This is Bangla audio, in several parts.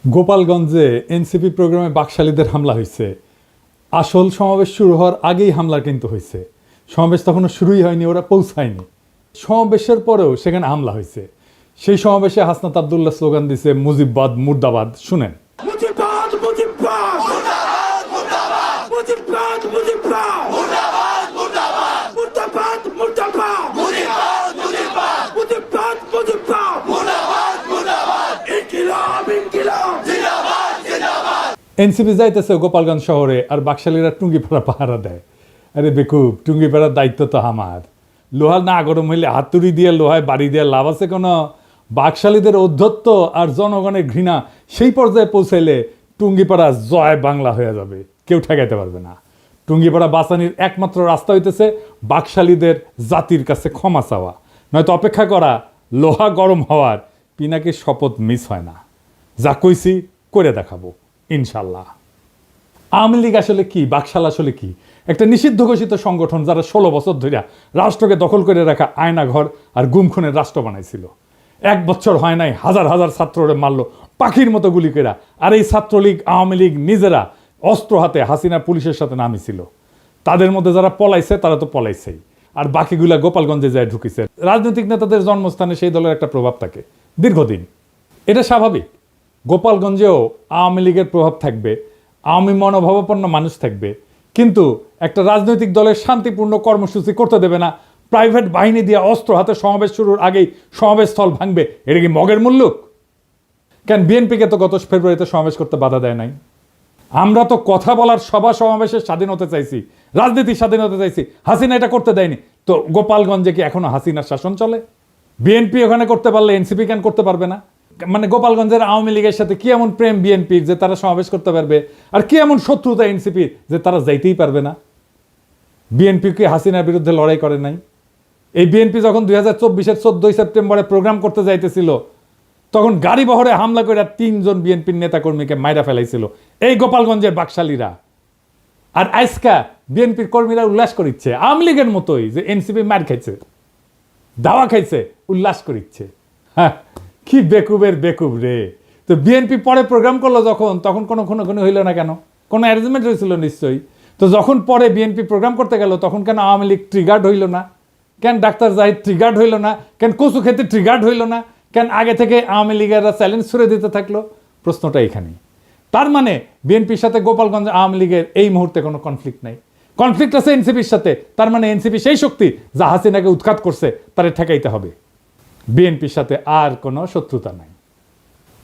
গোপালগঞ্জে এনসিপি প্রোগ্রামে বাকশালীদের হামলা হয়েছে। আসল সমাবেশ শুরু হওয়ার আগেই হামলা কিন্তু হয়েছে। সমাবেশ তখনও শুরুই হয়নি, ওরা পৌঁছায়নি। সমাবেশের পরেও সেখানে হামলা হয়েছে। সেই সমাবেশে হাসনাত আবদুল্লাহ স্লোগান দিছে মুজিববাদ মুর্দাবাদ। শুনেন। মুজিববাদ মুজিববাদ মুর্দাবাদ মুর্দাবাদ মুজিববাদ মুজিববাদ মুর্দাবাদ মুর্দাবাদ মুর্দাবাদ মুর্দাবাদ মুজিববাদ মুজিববাদ মুজিববাদ মুজিববাদ মুর্দাবাদ মুর্দাবাদ ইনকিলাব ইনকিলাব জিন্দাবাদ জিন্দাবাদ। এনসিপি যাইতেছে গোপালগঞ্জ শহরে, আর বাকশালীরা টুঙ্গিপাড়া পাহারা দেয়। আরে বেকুব, টুঙ্গিপাড়ার দায়িত্ব তো আমার। লোহা না গরম হইলে হাতুড়ি দিয়ে লোহায় বাড়ি দিয়ে লাভ আছে কোনো? বাকশালীদের ঔদ্ধত্য আর জনগণের ঘৃণা সেই পর্যায়ে পৌঁছাইলে টুঙ্গিপাড়া জয় বাংলা হয়ে যাবে, কেউ ঠেকাইতে পারবে না। টুঙ্গিপাড়া বাঁচানির একমাত্র রাস্তা হইতেছে বাকশালীদের জাতির কাছে ক্ষমা চাওয়া, নয়তো অপেক্ষা করা লোহা গরম হওয়ার। পিনাকির শপথ মিস হয় না। যা কইছি করে দেখাবো ইনশাল্লাহ। আওয়ামী লীগ আসলে কি, বাকশাল আসলে কি? একটা নিষিদ্ধ ঘোষিত সংগঠন যারা 16 বছর ধরে রাষ্ট্রকে দখল করে রাখা আয়নাঘর আর গুমখুনের রাষ্ট্র বানাইছিল। 1 বছর হয় নাই হাজার হাজার ছাত্ররে মারলো পাখির মতো গুলি কেরা। আর এই ছাত্রলীগ আওয়ামী লীগ নিজেরা অস্ত্র হাতে হাসিনা পুলিশের সাথে নামিছিল। তাদের মধ্যে যারা পলাইছে তারা তো পলাইছেই, আর বাকিগুলা গোপালগঞ্জে যায় ঢুকিছে। রাজনৈতিক নেতাদের জন্মস্থানে সেই দলের একটা প্রভাব থাকে দীর্ঘদিন, এটা স্বাভাবিক। গোপালগঞ্জেও আওয়ামী লীগের প্রভাব থাকবে, আওয়ামী মনোভাবাপন্ন মানুষ থাকবে, কিন্তু একটা রাজনৈতিক দলের শান্তিপূর্ণ কর্মসূচি করতে দেবে না। প্রাইভেট বাহিনী দিয়ে অস্ত্র হাতে সমাবেশ শুরুর আগেই সমাবেশ স্থল ভাঙবে, এটা কি মগের মুল্লুক? কেন বিএনপিকে তো গত ফেব্রুয়ারিতে সমাবেশ করতে বাধা দেয় নাই? আমরা তো কথা বলার সভা সমাবেশের স্বাধীনতা চাইছি, রাজনীতির স্বাধীনতা চাইছি। হাসিনা এটা করতে দেয়নি, তো গোপালগঞ্জে কি এখনো হাসিনার শাসন চলে? বিএনপি ওখানে করতে পারলে এনসিপি কেন করতে পারবে না? মানে গোপালগঞ্জের আওয়ামী লীগের সাথে কি এমন প্রেম বিএনপির যে তারা সমাবেশ করতে পারবে, আর কি এমন শত্রুতা এনসিপির যে তারা যাইতেই পারবে না? বিএনপি কি হাসিনার বিরুদ্ধে লড়াই করে নাই? এই বিএনপি যখন 2024-এর 14 সেপ্টেম্বরে প্রোগ্রাম করতে যাইতেছিল, তখন গাড়ি বহরে হামলা করে 3 জন বিএনপির নেতাকর্মীকে মাইরা ফেলাইছিল এই গোপালগঞ্জের বাকশালীরা। আর আজকা বিএনপির কর্মীরা উল্লাস করিচ্ছে আওয়ামী লীগের মতোই, যে এনসিপি মার খাইছে, দাওয়া খাইছে, উল্লাস করিচ্ছে। হ্যাঁ, কি বেকুবের বেকুব রে। তো বিএনপি পরে প্রোগ্রাম করলো যখন, তখন কোনো হইল না কেন? কোনো অ্যারেঞ্জমেন্ট হয়েছিল নিশ্চয়ই। তো যখন পরে বিএনপি প্রোগ্রাম করতে গেল, তখন কেন আওয়ামী লীগ ট্রিগার্ড হইল না? কেন ডাক্তার জাহিদ ট্রিগার্ড হইল না? কেন কচু খেতে ট্রিগার্ড হইল না? কেন আগে থেকে আওয়ামী লীগেরা চ্যালেঞ্জ ছুড়ে দিতে থাকলো? প্রশ্নটা এখানেই। তার মানে বিএনপির সাথে গোপালগঞ্জ আওয়ামী লীগের এই মুহূর্তে কোনো কনফ্লিক্ট নাই। কনফ্লিক্ট আছে এনসিপির সাথে। তার মানে এনসিপি সেই শক্তি যা হাসিনাকে উৎখাত করছে, তারে ঠেকাইতে হবে। বিএনপির সাথে আর কোনো শত্রুতা নাই।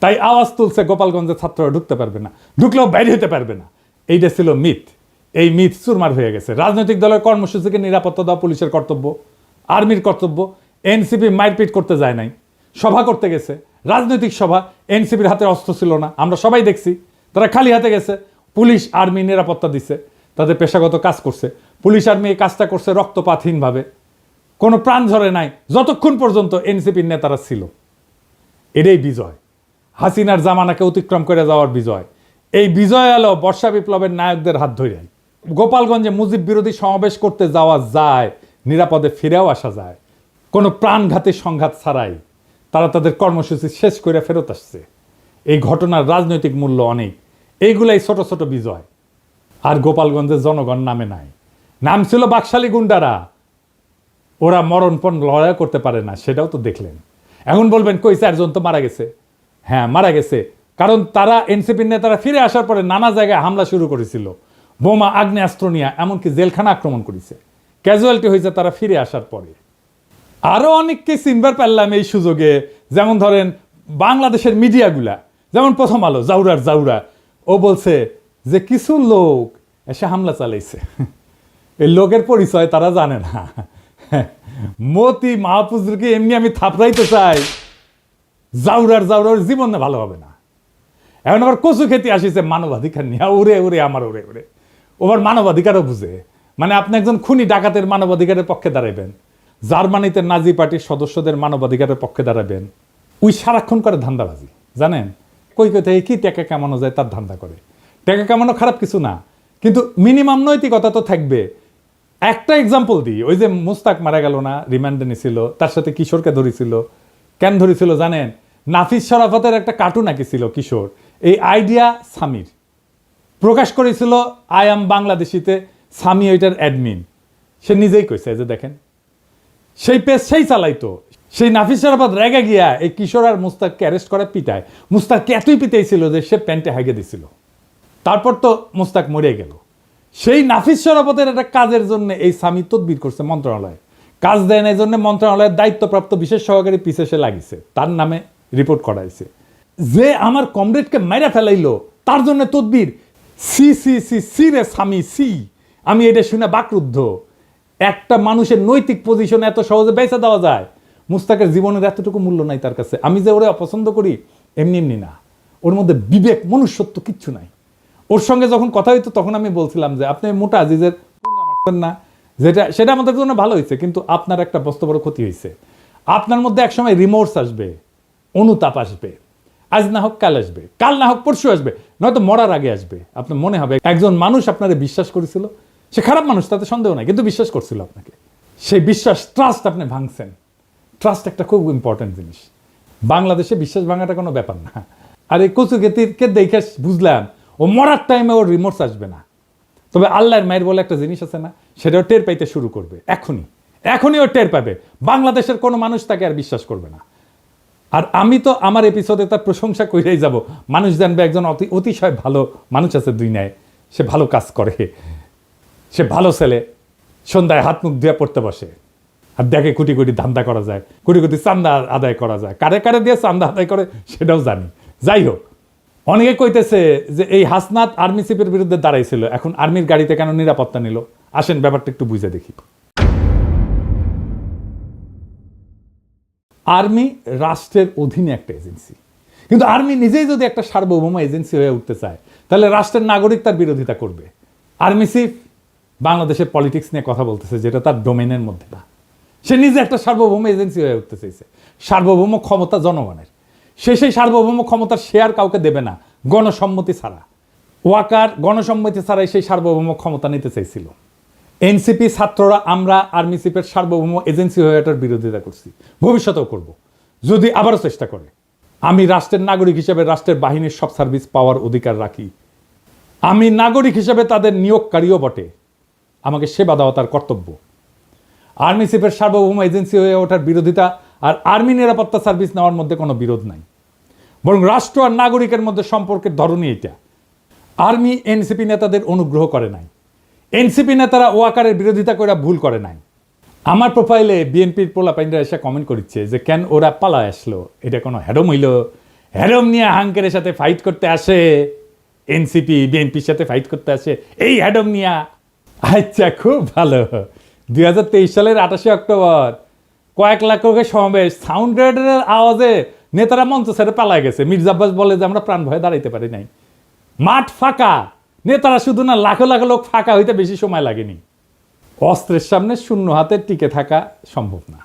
তাই আওয়াজ তুলছে গোপালগঞ্জের ছাত্ররা ঢুকতে পারবে না, ঢুকলেও বাইরে হতে পারবে না। এইটা ছিল মিথ। এই মিথ চুরমার হয়ে গেছে। রাজনৈতিক দলের কর্মসূচিকে নিরাপত্তা দেওয়া পুলিশের কর্তব্য, আর্মির কর্তব্য। এনসিপি মারপিট করতে যায় নাই, সভা করতে গেছে, রাজনৈতিক সভা। এনসিপির হাতে অস্ত্র ছিল না, আমরা সবাই দেখছি। তারা খালি হাতে গেছে, পুলিশ আর্মি নিরাপত্তা দিছে, তাদের পেশাগত কাজ করছে। পুলিশ আর্মি এই কাজটা করছে রক্তপাতহীনভাবে, কোনো প্রাণ ঝরে নাই, যতক্ষণ পর্যন্ত এনসিপির নেতারা ছিল। এটাই বিজয়, হাসিনার জামানাকে অতিক্রম করে যাওয়ার বিজয়। এই বিজয় এলো বর্ষা বিপ্লবের নায়কদের হাত ধরে। গোপালগঞ্জে মুজিব বিরোধী সমাবেশ করতে যাওয়া যায়, নিরাপদে ফিরেও আসা যায়, কোনো প্রাণঘাতী সংঘাত ছাড়াই। তারা তাদের কর্মসূচি শেষ করে ফেরত আসছে। এই ঘটনার রাজনৈতিক মূল্য অনেক। এইগুলাই ছোট ছোট বিজয়। আর গোপালগঞ্জের জনগণ নামে নাই, নাম ছিল বাকশালী গুন্ডারা। ওরা মরণপণ লড়াই করতে পারে না, সেটাও তো দেখলেন। এখন বলবেন কই 4 জন তো মারা গেছে। হ্যাঁ, মারা গেছে, কারণ তারা এনসিপির নেতারা ফিরে আসার পরে নানা জায়গায় হামলা শুরু করেছিল, বোমা আগ্নেয়াস্ত্র নিয়ে, এমনকি জেলখানা আক্রমণ করেছে। ক্যাজুয়ালিটি হয়েছে তারা ফিরে আসার পরে। আরও অনেককে চিনবার পারলাম এই সুযোগে। যেমন ধরেন বাংলাদেশের মিডিয়াগুলা, যেমন প্রথম আলো, জাউরা, ও বলছে যে কিছু লোক এসে হামলা চালাইছে। এই লোকের পরিচয় তারা জানে না। মতি মাহফুজকে এমনি আমি থাপড়াইতে চাই, জাউরার জীবন ভালো হবে না। এখন আবার কচু খেতে আসিছে মানবাধিকার নিয়ে, ওরে আমার ওরে। ওবার মানবাধিকারও বুঝে। মানে আপনি একজন খুনি ডাকাতের মানবাধিকারের পক্ষে দাঁড়াবেন, জার্মানিতে নাজি পার্টির সদস্যদের মানবাধিকারের পক্ষে দাঁড়াবেন। ওই সারাক্ষণ করে ধান্দাবাজি, জানেন? কই থেকে কি টাকা কামানো যায় তার ধান্দা করে। টাকা কামানো খারাপ কিছু না, কিন্তু মিনিমাম নৈতিকতা তো থাকবে। একটা এক্সাম্পল দিই, ওই যে মুস্তাক মারা গেল না, রিমান্ডে নিছিল, তার সাথে কিশোরকে ধরেছিল। কেন ধরেছিল জানেন? নাফিস শরাফতের একটা কার্টুন আঁকিছিল কিশোর, এই আইডিয়া সামির প্রকাশ করেছিল আই অ্যাম বাংলাদেশিতে। সামি ওইটার অ্যাডমিন, সে নিজেই কইছে যে দেখেন সেই পেজ সেই চালাইতো। সেই নাফিস শরাফত রেগে গিয়া এই কিশোর আর মুস্তাককে অ্যারেস্ট করে পিটায়। মুস্তাককে এতই পিটাইছিল যে সে প্যান্টে হাগে দিছিল। তারপর তো মুস্তাক মরে গেল। সেই নাফিস শরাফতের একটা কাজের জন্য এই সামি তদবির করছে মন্ত্রণালয়ে, কাজ দেয় না এই জন্য মন্ত্রণালয়ের দায়িত্বপ্রাপ্ত বিশেষ সহকারী পিছে সে লাগিছে, তার নামে রিপোর্ট করাইছে। যে আমার কমরেডকে মাইরা ফেলাইলো তার জন্য তদবির। সি সি সি সি রে সামি সি। আমি এটা শুনে বাকরুদ্ধ। একটা মানুষের নৈতিক পজিশন এত সহজে বেঁচে দেওয়া যায়? মুস্তাকের জীবনের এতটুকু মূল্য নাই তার কাছে। আমি যে ওরে অপছন্দ করি এমনি এমনি না, ওর মধ্যে বিবেক মনুষ্যত্ব কিচ্ছু নাই। ওর সঙ্গে যখন কথা হইতো তখন আমি বলছিলাম যে আপনি মোটা আজিজের মারছেন না, সেটা আমাদের জন্য ভালো হয়েছে, কিন্তু আপনার একটা বস্ত বড় ক্ষতি হয়েছে। আপনার মধ্যে একসময় রিমোর্স আসবে, অনুতাপ আসবে। আজ না হোক কাল আসবে, কাল না হোক পরশু আসবে, নয়তো মরার আগে আসবে। আপনার মনে হবে একজন মানুষ আপনারে বিশ্বাস করেছিল, সে খারাপ মানুষ তাতে সন্দেহ নাই, কিন্তু বিশ্বাস করছিল আপনাকে। সেই বিশ্বাস, ট্রাস্ট আপনি ভাঙছেন। ট্রাস্ট একটা খুব ইম্পর্টেন্ট জিনিস। বাংলাদেশে বিশ্বাস ভাঙাটা কোনো ব্যাপার না। আর এই কচুকেতিরকে দেখে বুঝলাম ও মরার টাইমে ওর রিমোর্স আসবে না। তবে আল্লাহর মায়ের বলে একটা জিনিস আছে না, সেটাও টের পাইতে শুরু করবে এখনই ও টের পাবে। বাংলাদেশের কোনো মানুষ তাকে আর বিশ্বাস করবে না। আর আমি তো আমার এপিসোডে তার প্রশংসা করেই যাব। মানুষ জানবে একজন অতিশয় ভালো মানুষ আছে দুনিয়ায়, সে ভালো কাজ করে, সে ভালো ছেলে। সন্ধ্যায় হাত মুখ ধুয়ে পড়তে বসে আর দেখে কোটি কোটি ধান্দা করা যায়, কোটি কোটি চান্দা আদায় করা যায়। কারে কারে দিয়ে চান্দা আদায় করে সেটাও জানি। যাই হোক, অনেকে কইতেছে যে এই হাসনাত আর্মি চিফের বিরুদ্ধে দাঁড়াইছিল, এখন আর্মির গাড়িতে কেন নিরাপত্তা নিল? আসেন ব্যাপারটা একটু বুঝে দেখি। আর্মি রাষ্ট্রের অধীনে একটা এজেন্সি, কিন্তু আর্মি নিজেই যদি একটা সার্বভৌম এজেন্সি হয়ে উঠতে চায় তাহলে রাষ্ট্রের নাগরিক তার বিরোধিতা করবে। আর্মি চিফ বাংলাদেশের পলিটিক্স নিয়ে কথা বলতেছে, যেটা তার ডোমেনের মধ্যে না। সে নিজে একটা সার্বভৌম এজেন্সি হয়ে উঠতে চাইছে। সার্বভৌম ক্ষমতা জনগণের, সেই সার্বভৌম ক্ষমতার শেয়ার কাউকে দেবে না গণসম্মতি ছাড়া। ওয়াকার গণসম্মতি ছাড়াই সেই সার্বভৌম ক্ষমতা নিতে চাইছিল। এনসিপি ছাত্ররা আমরা আর্মি চিফের সার্বভৌম এজেন্সি হয়ে এটার বিরোধিতা করছি, ভবিষ্যতেও করব যদি আবারও চেষ্টা করে। আমি রাষ্ট্রের নাগরিক হিসেবে রাষ্ট্রের বাহিনীর সব সার্ভিস পাওয়ার অধিকার রাখি। আমি নাগরিক হিসেবে তাদের নিয়োগকারীও বটে, আমাকে সেবা দেওয়া তার কর্তব্য। আর্মি চিফের সার্বভৌম এজেন্সি হয়ে ওঠার বিরোধিতা আর আর্মি নিরাপত্তা সার্ভিস নেওয়ার মধ্যে কোনো বিরোধ নাই, বরং রাষ্ট্র আর নাগরিকের মধ্যে সম্পর্কের ধরনই এটা। আর্মি এনসিপি নেতাদের অনুগ্রহ করে নাই, এনসিপি নেতারা ওয়াকারের বিরোধিতা করে ভুল করে নাই। আমার প্রোফাইলে বিএনপির পোলাপাইনরা এসে কমেন্ট করছে যে কেন ওরা পালায় আসলো, এটা কোনো হ্যাডম হইল? হ্যাডম নিয়ে হাঙ্কের সাথে ফাইট করতে আসে এনসিপি, বিএনপির সাথে ফাইট করতে আসে এই হ্যাডম নিয়া। আচ্ছা, খুব ভালো। 2023 সালের 28 অক্টোবর কয়েক লাখ লোকের সমাবেশ, সাউন্ড গ্রেডের আওয়াজে নেতারা মঞ্চ ছেড়ে পালায় গেছে। মির্জা আব্বাস বলে যে আমরা প্রাণ ভয়ে দাঁড়াইতে পারি নাই। মাঠ ফাঁকা, নেতারা শুধু না লাখো লাখো লোক ফাঁকা হইতে বেশি সময় লাগেনি। অস্ত্রের সামনে শূন্য হাতে টিকে থাকা সম্ভব না,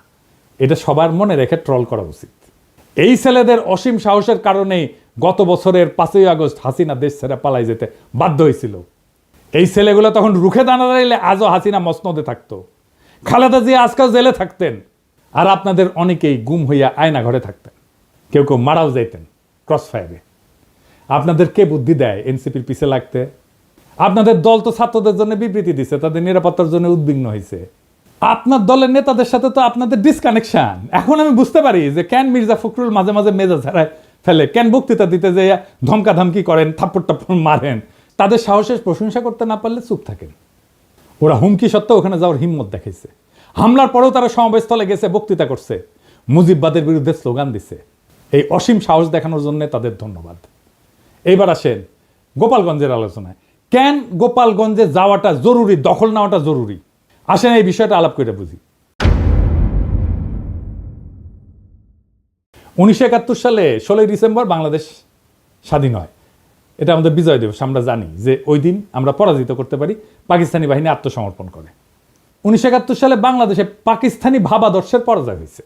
এটা সবার মনে রেখে ট্রল করা উচিত। এই ছেলেদের অসীম সাহসের কারণেই গত বছরের 5ই আগস্ট হাসিনা দেশ ছেড়ে পালাই যেতে বাধ্য হয়েছিল। এই ছেলেগুলো তখন রুখে দাঁড়াইলে আজও হাসিনা মসনদে থাকতো, খালেদা জিয়া আজকাল জেলে থাকতেন, আর আপনাদের অনেকেই গুম হইয়া আয়না ঘরে থাকতেন, কেউ কেউ মারাও যাইতেন ক্রস ফায়ারে। আপনাদের কে বুদ্ধি দেয় এনসিপির পিছে লাগতে? আপনাদের দল তো ছাত্রদের জন্য বিবৃতি দিছে, তাদের নিরাপত্তার জন্য উদ্বিগ্ন হয়েছে। আপনার দলের নেতাদের সাথে তো আপনাদের ডিসকানেকশন। এখন আমি বুঝতে পারি যে কেন মির্জা ফখরুল মাঝে মাঝে মেজাজ হারায় ফেলে, কেন বক্তৃতা দিতে যে ধমকা ধমকি করেন, থাপ্পড় টাপ্পড় মারেন। তাদের সাহসের প্রশংসা করতে না পারলে চুপ থাকেন। ওরা হুমকি সত্ত্বেও ওখানে যাওয়ার হিম্মত দেখাইছে। হামলার পরেও তারা সমাবেশস্থলে গেছে, বক্তৃতা করছে, মুজিববাদের বিরুদ্ধে স্লোগান দিছে। এই অসীম সাহস দেখানোর জন্য তাদের ধন্যবাদ। এইবার আসেন গোপালগঞ্জের আলোচনায়। কেন গোপালগঞ্জে যাওয়াটা জরুরি, দখল নেওয়াটা জরুরি? আসেন এই বিষয়টা আলাপ করে বুঝি। 1971 সালে 16ই ডিসেম্বর বাংলাদেশ স্বাধীন হয়। এটা আমাদের বিজয় দিবস। আমরা জানি যে ওই দিন আমরা পরাজিত করতে পারি, পাকিস্তানি বাহিনী আত্মসমর্পণ করে। 1971 সালে বাংলাদেশে পাকিস্তানি ভাবাদর্শের পরাজয় হয়েছে।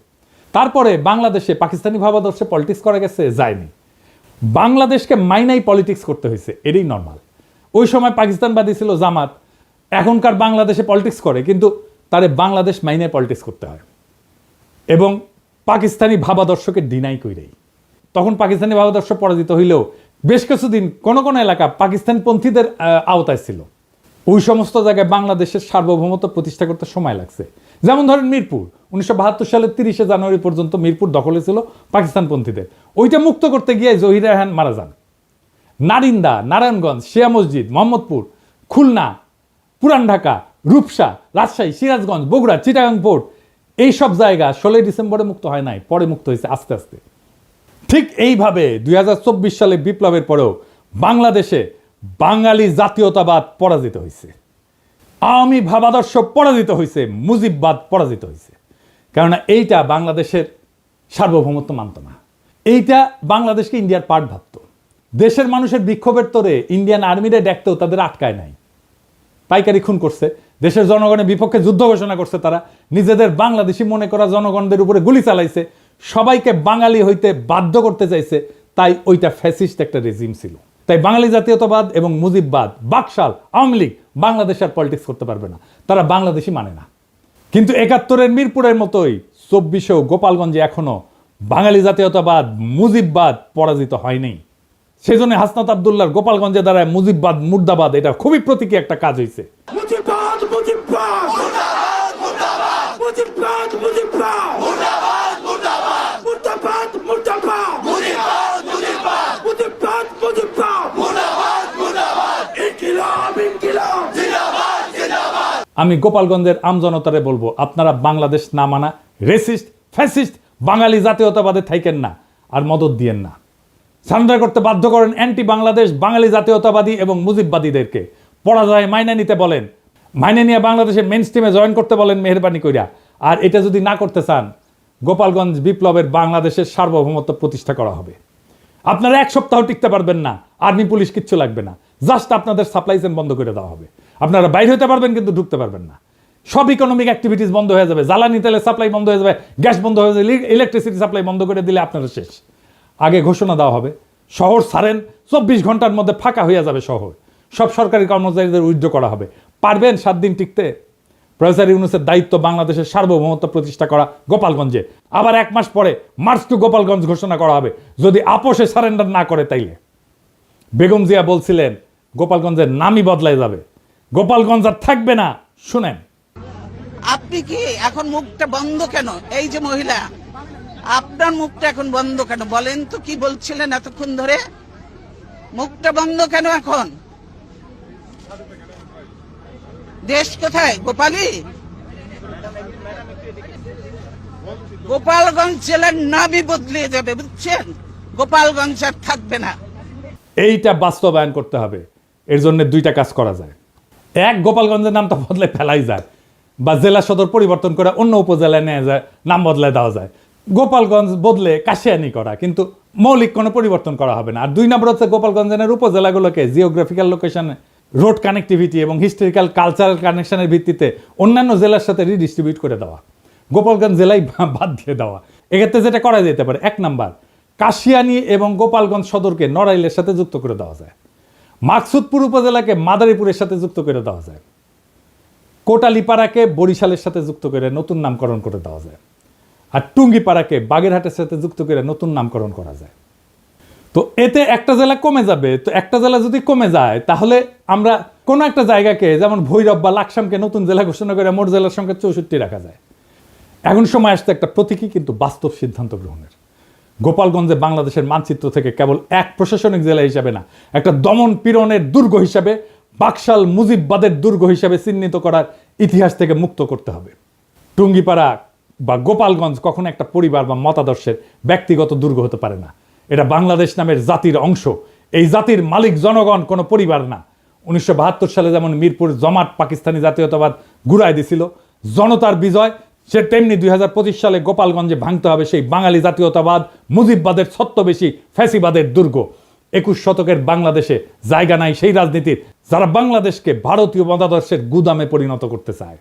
তারপরে বাংলাদেশে পাকিস্তানি ভাবাদর্শে পলিটিক্স করা গেছে, যায়নি। বাংলাদেশকে মাইনাই পলিটিক্স করতে হয়েছে, এটাই নর্মাল। ওই সময় পাকিস্তানবাদী ছিল জামাত, এখনকার বাংলাদেশে পলিটিক্স করে, কিন্তু তারে বাংলাদেশ মাইনাই পলিটিক্স করতে হয় এবং পাকিস্তানি ভাবাদর্শকে ডিনাই কইরেই। তখন পাকিস্তানি ভাবাদর্শ পরাজিত হইলেও বেশ কিছুদিন কোন কোন এলাকা পাকিস্তানপন্থীদের আওতায় ছিল। ওই সমস্ত জায়গায় বাংলাদেশের সার্বভৌমত্ব প্রতিষ্ঠা করতে সময় লাগছে। যেমন ধরেন মিরপুর 1972 সালের 30শে জানুয়ারি পর্যন্ত মিরপুর দখলে ছিল পাকিস্তানপন্থীদের। ওইটা মুক্ত করতে গিয়ে জহির রায়হান মারা যান। নারিন্দা, নারায়ণগঞ্জ, শিয়া মসজিদ, মোহাম্মদপুর, খুলনা, পুরান ঢাকা, রূপসা, রাজশাহী, সিরাজগঞ্জ, বগুড়া, চিটাগাং পোর্ট, এইসব জায়গা 16 ডিসেম্বরে মুক্ত হয় নাই, পরে মুক্ত হয়েছে আস্তে আস্তে। ঠিক এইভাবে 2024 সালে বিপ্লবের পরেও বাংলাদেশে বাঙালি জাতীয়তাবাদ পরাজিত হয়েছে, আওয়ামী ভাবাদর্শ পরাজিত হয়েছে, মুজিববাদ পরাজিত হয়েছে। কেননা এইটা বাংলাদেশের সার্বভৌমত্ব মানত না, এইটা বাংলাদেশকে ইন্ডিয়ার পার্ট ভাবত। দেশের মানুষের বিক্ষোভের তোরে ইন্ডিয়ান আর্মিরে ডাকতেও তাদের আটকায় নাই, পাইকারি খুন করছে, দেশের জনগণের বিপক্ষে যুদ্ধ ঘোষণা করছে, তারা নিজেদের বাংলাদেশি মনে করা জনগণদের উপরে গুলি চালাইছে, সবাইকে বাঙালি হইতে বাধ্য করতে চাইছে। তাই ওইটা ফ্যাসিস্ট একটা রেজিম ছিল। তাই বাঙালি জাতীয়তাবাদ এবং মুজিববাদ, বাকশাল, আওয়ামী লীগ বাংলাদেশ আর পলিটিক্স করতে পারবে না, তারা বাংলাদেশি মানে না। কিন্তু 71-এর মিরপুরের মতোই 24-এও গোপালগঞ্জে এখনো বাঙালি জাতীয়তাবাদ, মুজিববাদ পরাজিত হয়নি। সেই জন্য হাসনাত আব্দুল্লাহর গোপালগঞ্জে দাঁড়ায় মুজিববাদ মুর্দাবাদ, এটা খুবই প্রতীকী একটা কাজ হয়েছে। মুজিববাদ মুজিববাদ মুর্দাবাদ মুর্দাবাদ মুজিববাদ মুজিববাদ মুর্দাবাদ মুর্দাবাদ মুর্দাবাদ মুর্দাবাদ মুজিববাদ মুজিববাদ মুজিববাদ মুজিববাদ মুর্দাবাদ মুর্দাবাদ ইনকিলাব ইনকিলাব জিন্দাবাদ জিন্দাবাদ। আমি গোপালগঞ্জের আমজনতারে বলবো, আপনারা বাংলাদেশ না মানা রেসিস্ট, ফ্যাসিস্ট বাঙালি জাতীয়তাবাদে থাকেন না, আর মদত দিয়েন না। সারেন্ডার করতে বাধ্য করেন অ্যান্টি বাংলাদেশ বাঙালি জাতীয়তাবাদী এবং মুজিববাদীদেরকে। পরাজয় মাইনে নিতে বলেন, মাইনে নিয়ে বাংলাদেশের মেইন স্ট্রিমে জয়েন করতে বলেন মেহেরবানি কইরা। আর এটা যদি না করতে চান, গোপালগঞ্জ বিপ্লবের বাংলাদেশের সার্বভৌমত্ব প্রতিষ্ঠা করা হবে। আপনারা এক সপ্তাহ টিকতে পারবেন না, আর্মি পুলিশ কিচ্ছু লাগবে না, জাস্ট আপনাদের সাপ্লাই চেইন বন্ধ করে দেওয়া হবে। আপনারা বাইরে হতে পারবেন কিন্তু ঢুকতে পারবেন না। সব ইকোনমিক অ্যাক্টিভিটিস বন্ধ হয়ে যাবে, জ্বালানি তেলের সাপ্লাই বন্ধ হয়ে যাবে, গ্যাস বন্ধ হয়ে যাবে, ইলেকট্রিসিটি সাপ্লাই বন্ধ করে দিলে আপনারা শেষ। আগে ঘোষণা দেওয়া হবে, শহর ছাড়েন, 24 ঘন্টার মধ্যে ফাঁকা হয়ে যাবে শহর, সব সরকারি কর্মচারীদের উইথড্র করা হবে। পারবেন 7 দিন টিকতে? প্রফেসর ইউনূসের দায়িত্ব বাংলাদেশের সার্বভৌমত্ব প্রতিষ্ঠা করা গোপালগঞ্জে। আবার 1 মাস পরে মার্চ টু গোপালগঞ্জ ঘোষণা করা হবে, যদি আপোষে সারেন্ডার না করে তাইলে। বেগম জিয়া বলছিলেন গোপালগঞ্জের নামই বদলায় যাবে, গোপালগঞ্জ আর থাকবে না। শুনেন, আপনি কি এখন মুখটা বন্ধ কেন? এই যে মহিলা, আপনার মুখটা এখন বন্ধ কেন বলেন তো? কি বলছিলেন এতক্ষণ ধরে? মুখটা বন্ধ কেন এখন? দেশ কোথায়? গোপালী? গোপালগঞ্জ জেলার নামই বদলে যাবে, বুঝছেন? গোপালগঞ্জ আর থাকবে না। এইটা বাস্তবায়ন করতে হবে। এর জন্য 2টা কাজ করা যায়। এক, গোপালগঞ্জের নামটা বদলে ফেলাই যায়, বা জেলা সদর পরিবর্তন করে অন্য উপজেলায় নিয়ে যায়, নাম বদলে দেওয়া যায়। গোপালগঞ্জ বদলে কাশিয়ানি করা, কিন্তু মৌলিক কোনো পরিবর্তন করা হবে না। আর 2 নম্বর হচ্ছে গোপালগঞ্জের উপজেলাগুলোকে জিওগ্রাফিক্যাল লোকেশন, রোড কানেক্টিভিটি এবং হিস্টোরিক্যাল কালচারাল কানেকশনের ভিত্তিতে অন্যান্য জেলার সাথে রিডিস্ট্রিবিউট করে দেওয়া, গোপালগঞ্জ জেলায় বাদ দিয়ে দেওয়া। এক্ষেত্রে যেটা করা যেতে পারে, 1 নাম্বার, কাশিয়ানি এবং গোপালগঞ্জ সদরকে নড়াইলের সাথে যুক্ত করে দেওয়া যায়, মাকসুদপুর উপজেলাকে মাদারীপুরের সাথে যুক্ত করে দেওয়া যায়, কোটালীপাড়াকে বরিশালের সাথে যুক্ত করে নতুন নামকরণ করে দেওয়া যায়, আর টুঙ্গিপাড়াকে বাগেরহাটের সাথে যুক্ত করে নতুন নামকরণ করা যায়। তো এতে একটা জেলা কমে যাবে। তো একটা জেলা যদি কমে যায়, তাহলে আমরা কোনো একটা জায়গাকে, যেমন ভৈরব বা লাকসামকে নতুন জেলা ঘোষণা করে মোট জেলার সংখ্যা 64 রাখা যায়। এখন সময় আসছে একটা প্রতীকী কিন্তু বাস্তব সিদ্ধান্ত গ্রহণের। গোপালগঞ্জে বাংলাদেশের মানচিত্র থেকে কেবল এক প্রশাসনিক জেলা হিসাবে না, একটা দমন পীড়নের দুর্গ হিসাবে, বাকশাল মুজিববাদের দুর্গ হিসাবে চিহ্নিত করার ইতিহাস থেকে মুক্ত করতে হবে। টুঙ্গিপাড়া বা গোপালগঞ্জ কখনো একটা পরিবার বা মতাদর্শের ব্যক্তিগত দুর্গ হতে পারে না। এটা বাংলাদেশ নামের জাতির অংশ। এই জাতির মালিক জনগণ, কোনো পরিবার না। 1972 সালে যেমন মিরপুর জমাট পাকিস্তানি জাতীয়তাবাদ ঘুরাই দিছিল, জনতার বিজয়, সে তেমনি 2025 সালে গোপালগঞ্জে ভাঙতে হবে সেই বাঙালি জাতীয়তাবাদ, মুজিববাদের ছত্রবেশী ফ্যাসিবাদের দুর্গ। 21 শতকের বাংলাদেশে জায়গা নাই সেই রাজনীতির যারা বাংলাদেশকে ভারতীয় মতাদর্শের গুদামে পরিণত করতে চায়।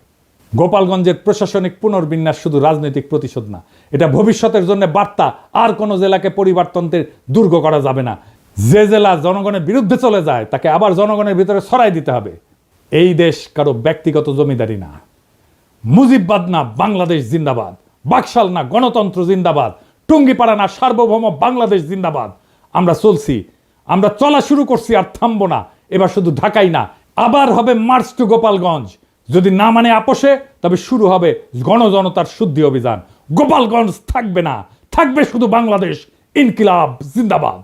গোপালগঞ্জের প্রশাসনিক পুনর্বিন্যাস শুধু রাজনৈতিক প্রতিশোধ না, এটা ভবিষ্যতের জন্য বার্তা। আর কোনো জেলাকে পরিবর্তনের দুর্গ করা যাবে না। যে জেলা জনগণের বিরুদ্ধে চলে যায়, তাকে আবার জনগণের ভিতরে ছড়াই দিতে হবে। এই দেশ কারো ব্যক্তিগত জমিদারি না। মুজিববাদ না বাংলাদেশ জিন্দাবাদ, বাকশাল না গণতন্ত্র জিন্দাবাদ, টুঙ্গিপাড়া না সার্বভৌম বাংলাদেশ জিন্দাবাদ। আমরা চলছি, আমরা চলা শুরু করছি, আর থামবো না। এবার শুধু ঢাকাই না, আবার হবে মার্চ টু গোপালগঞ্জ। যদি না মানে আপোষে, তবে শুরু হবে গণজনতার শুদ্ধি অভিযান। গোপালগঞ্জ থাকবে না, থাকবে শুধু বাংলাদেশ। ইনকিলাব জিন্দাবাদ।